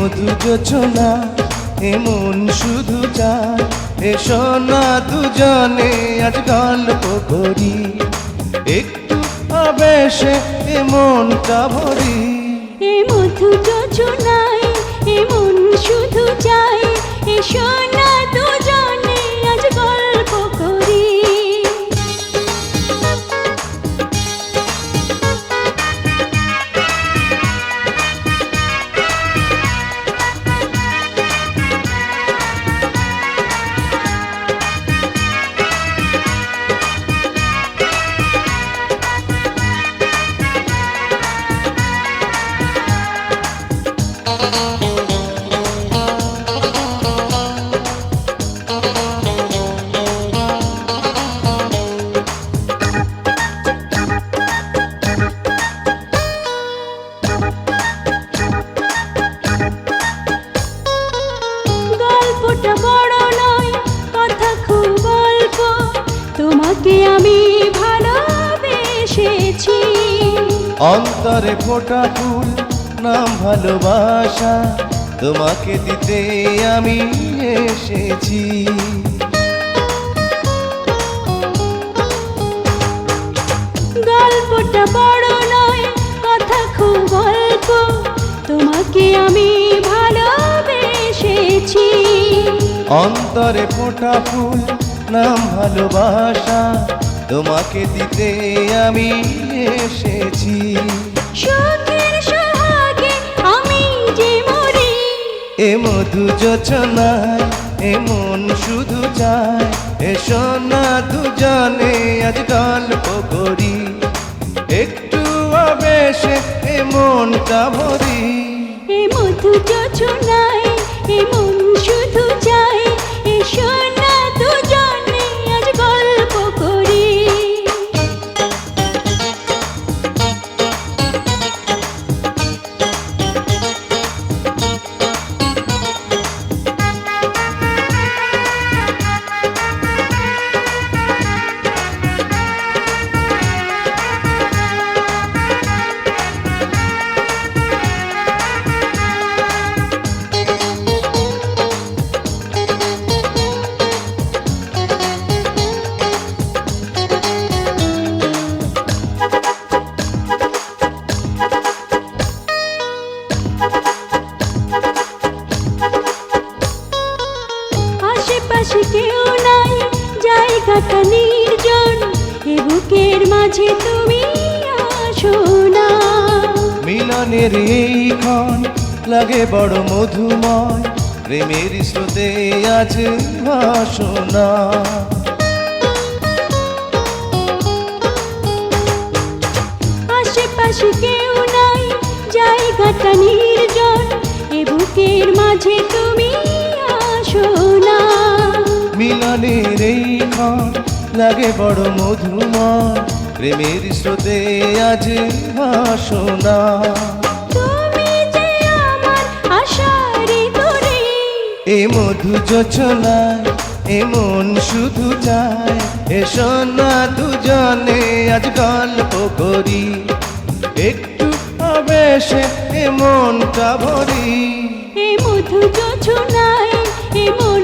মধু যোছনা এমন শুধু চায় এসো না দুজনে আজ গল্প করি একটু আবেশে এমনটা ভরি এ মধু যোছনায় এমন শুধু চাই এসো না দুজনে আজ গল্প করি তোমাকে আমি ভালোবেসেছি অন্তরে ফোটা ফুল নাম ভালোবাসা তোমাকে দিতে আমি এসেছি গল্পটা বড় নয় কথা খুব অল্প তোমাকে আমি ভালোবেসেছি অন্তরে ফোটা ফুল নাম ভালোবাসা তোমাকে দিতে আমি এসেছি সুখের সোহাগে আমি যে মরি এ মধু যোছনায় এমন শুধু চায় এসো না দুজনে আজ গল্প করি একটু আবেশে এমনটা ভরি এ মধু যোছনায় এমন শুধু চাই এসো না দুজনে আজ গল্প করি আশেপাশে কেউ নাই জায়গাটা নির্জন এ বুকের মাঝে তুমি আসো না মিলনের এই ক্ষণ লাগে বড় মধুময় প্রেমের স্রোতে আছে ভাসনা আশেপাশে কেউ নাই জায়গাটা নির্জন এ বুকের মাঝে তুমি আসো না মিলনের এই ক্ষণ লাগে বড় মধুময় প্রেমের স্রোতে আজ ভাসনা তুমি যে আমার আশার তরে এ মধু যোছনায় এমন শুধু চায় এসো না দুজনে আজ গল্প করি একটু আবেশে এমনটা ভরি এ মধু যোছনায় এমন